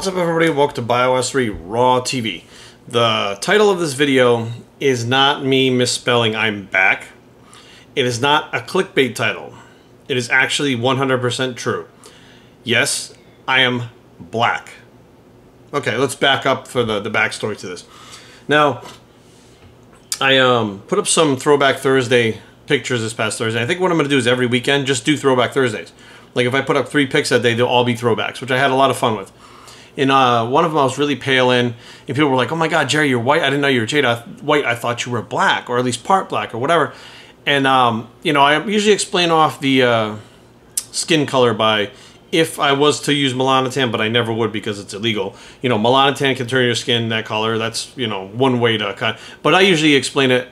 What's up, everybody? Welcome to BioS3 Raw TV. The title of this video is not me misspelling I'm back. It is not a clickbait title. It is actually 100% true. Yes, I am black. Okay, let's back up for the backstory to this. Now, I put up some Throwback Thursday pictures this past Thursday. I think what I'm going to do is every weekend just do Throwback Thursdays. Like if I put up 3 pics that day, they'll all be throwbacks, which I had a lot of fun with. In one of them, I was really pale in, and people were like, "Oh my God, Jerry, you're white. I didn't know you were white. I thought you were black, or at least part black, or whatever." And you know, I usually explain off the skin color by if I was to use melanotan, but I never would because it's illegal. You know, melanotan can turn your skin that color. That's, you know, one way to kind of, but I usually explain it.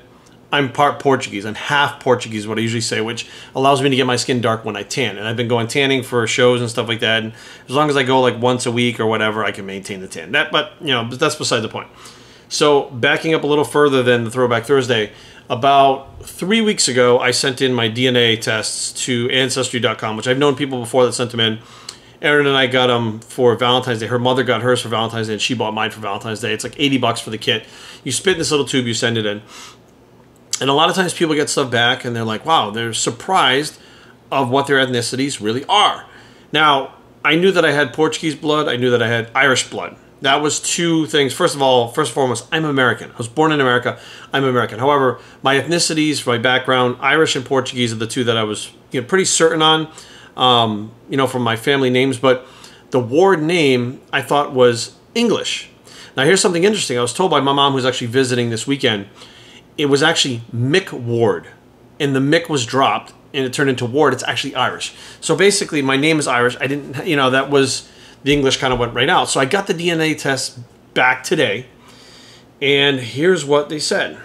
I'm part Portuguese. I'm half Portuguese, what I usually say, which allows me to get my skin dark when I tan. And I've been going tanning for shows and stuff like that. And as long as I go like once a week or whatever, I can maintain the tan. But you know, that's beside the point. So backing up a little further than the Throwback Thursday, about 3 weeks ago, I sent in my DNA tests to Ancestry.com, which I've known people before that sent them in. Erin and I got them for Valentine's Day. Her mother got hers for Valentine's Day, and she bought mine for Valentine's Day. It's like 80 bucks for the kit. You spit in this little tube, you send it in. And a lot of times people get stuff back and they're like, wow, they're surprised of what their ethnicities really are. Now, I knew that I had Portuguese blood. I knew that I had Irish blood. That was two things. First and foremost, I'm American. I was born in America. I'm American. However, my ethnicities, my background, Irish and Portuguese are the two that I was, you know, pretty certain on, you know, from my family names. But the Ward name I thought was English. Now, here's something interesting. I was told by my mom, who's actually visiting this weekend, it was actually Mick Ward, and the Mick was dropped, and it turned into Ward. It's actually Irish. So basically, my name is Irish. I didn't, you know, that was, the English kind of went right out. So I got the DNA test back today, and here's what they said.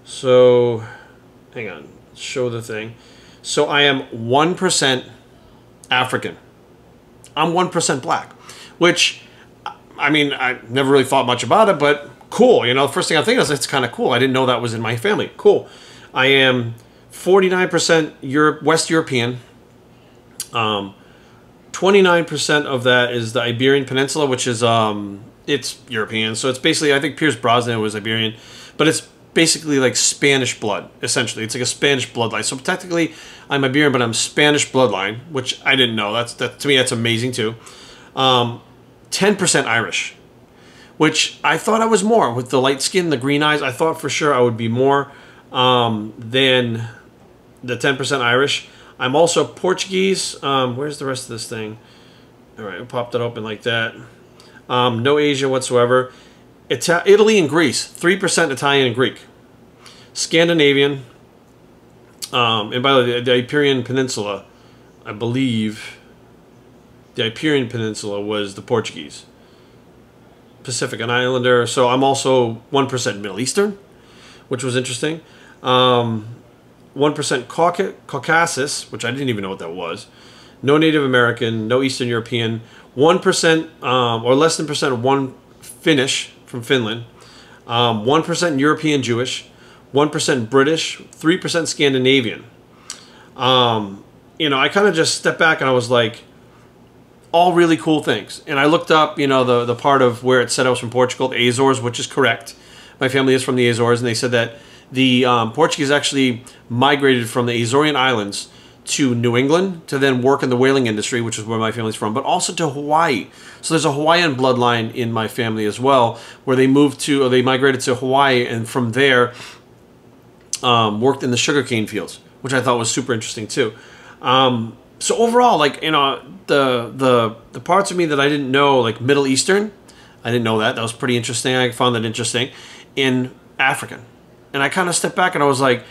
So, hang on, show the thing. So I am 1% African. I'm 1% black, which, I mean, I never really thought much about it, but cool. You know, the first thing I think is it's kind of cool. I didn't know that was in my family. Cool. I am 49% West European. 29% of that is the Iberian Peninsula, which is it's European. So it's basically, I think Pierce Brosnan was Iberian, but it's basically like Spanish blood, essentially. It's like a Spanish bloodline. So technically, I'm Iberian, but I'm Spanish bloodline, which I didn't know. That to me, that's amazing too. 10% Irish, which I thought I was more. With the light skin, the green eyes, I thought for sure I would be more than the 10% Irish. I'm also Portuguese. Where's the rest of this thing? All right, I popped it open like that. No Asia whatsoever. Italy and Greece, 3% Italian and Greek. Scandinavian. And by the way, the Iberian Peninsula, I believe, the Iberian Peninsula was the Portuguese. Pacific, an islander. So I'm also 1% Middle Eastern, which was interesting. 1% Caucasus, which I didn't even know what that was. No Native American, no Eastern European. 1% or less than percent one Finnish from Finland. 1% European Jewish. 1% British. 3% Scandinavian. You know, I kind of just stepped back and I was like, all really cool things. And I looked up, you know, the part of where it said I was from Portugal, the Azores, which is correct. My family is from the Azores, and they said that the Portuguese actually migrated from the Azorean Islands to New England to then work in the whaling industry, which is where my family's from, but also to Hawaii. So there's a Hawaiian bloodline in my family as well, where they moved to, or they migrated to Hawaii, and from there worked in the sugarcane fields, which I thought was super interesting too. So overall, like, you know, the parts of me that I didn't know, like Middle Eastern, I didn't know that. That was pretty interesting. I found that interesting. In African. And I kind of stepped back and I was like,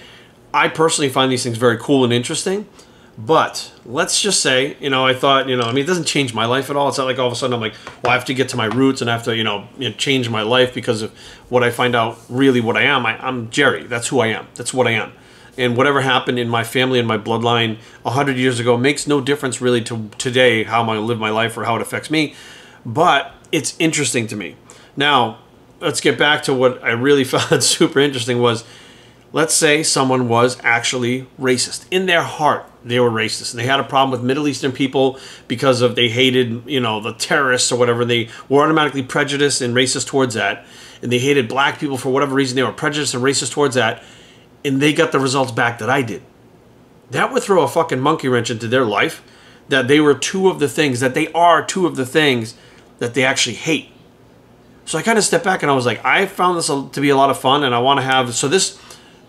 I personally find these things very cool and interesting. But let's just say, you know, I thought, you know, I mean, it doesn't change my life at all. It's not like all of a sudden I'm like, well, I have to get to my roots and I have to, you know, change my life because of what I find out really what I am. I'm Jerry. That's who I am. That's what I am. And whatever happened in my family and my bloodline 100 years ago makes no difference really to today, how I live my life or how it affects me. But it's interesting to me. Now, let's get back to what I really found super interesting was let's say someone was actually racist. In their heart, they were racist. They had a problem with Middle Eastern people because of they hated, you know, the terrorists or whatever. They were automatically prejudiced and racist towards that. And they hated black people for whatever reason. They were prejudiced and racist towards that. And they got the results back that I did. That would throw a fucking monkey wrench into their life. That they were two of the things, that they are two of the things that they actually hate. So I kind of stepped back and I was like, I found this to be a lot of fun, and I want to have, so this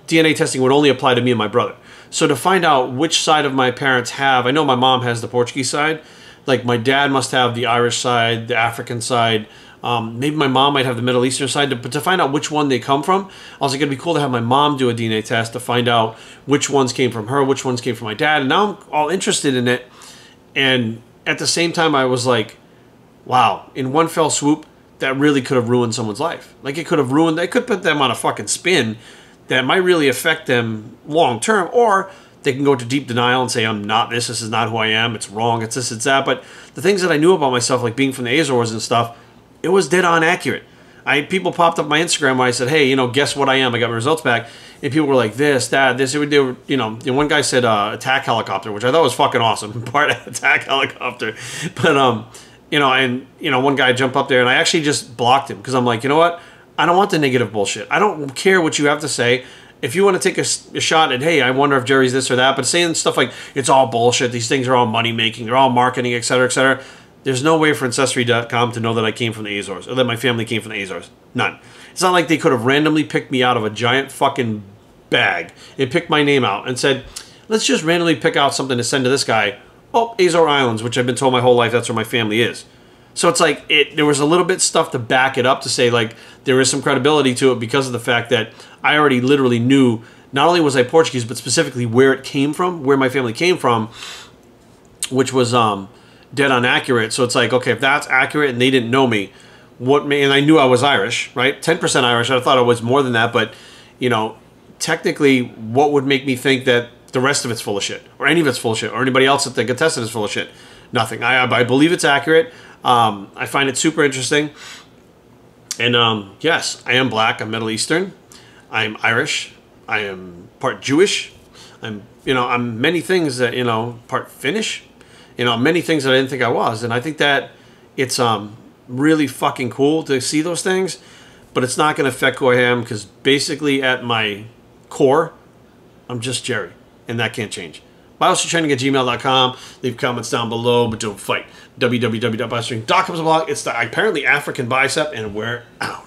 DNA testing would only apply to me and my brother. So to find out which side of my parents have, I know my mom has the Portuguese side, like my dad must have the Irish side, the African side, maybe my mom might have the Middle Eastern side, but to find out which one they come from, I was like, it'd be cool to have my mom do a DNA test to find out which ones came from her, which ones came from my dad, and now I'm all interested in it. And at the same time, I was like, wow, in one fell swoop, that really could have ruined someone's life. Like, it could have ruined, it could put them on a fucking spin that might really affect them long term, or they can go into deep denial and say, I'm not this, this is not who I am, it's wrong, it's this, it's that. But the things that I knew about myself, like being from the Azores and stuff, it was dead on accurate. People popped up my Instagram where I said, hey, you know, guess what I am? I got my results back. And people were like, this, that, this. They were, you know, one guy said attack helicopter, which I thought was fucking awesome. Part attack helicopter. But, you know, and, you know, one guy jumped up there and I actually just blocked him because I'm like, you know what? I don't want the negative bullshit. I don't care what you have to say. If you want to take a shot at, hey, I wonder if Jerry's this or that, but saying stuff like, it's all bullshit, these things are all money-making, they're all marketing, et cetera, et cetera. There's no way for Ancestry.com to know that I came from the Azores or that my family came from the Azores. None. It's not like they could have randomly picked me out of a giant fucking bag and picked my name out and said, let's just randomly pick out something to send to this guy. Oh, Azore Islands, which I've been told my whole life that's where my family is. So it's like, there was a little bit stuff to back it up to say, like, there is some credibility to it because of the fact that I already literally knew, not only was I Portuguese, but specifically where it came from, where my family came from, which was dead on accurate. So it's like, okay, if that's accurate and they didn't know me, and I knew I was Irish, right? 10% Irish. I thought I was more than that, but, you know, technically, what would make me think that the rest of it's full of shit, or any of it's full of shit, or anybody else that got tested is full of shit? Nothing. I believe it's accurate. I find it super interesting. And yes, I am black. I'm Middle Eastern. I'm Irish. I am part Jewish. I'm many things that, you know, part Finnish. You know, many things that I didn't think I was. And I think that it's really fucking cool to see those things, but it's not going to affect who I am because basically at my core, I'm just Jerry, and that can't change. BioStrengthTraining@gmail.com. Leave comments down below, but don't fight. www.biostring.com is a blog. It's the apparently African bicep, and we're out.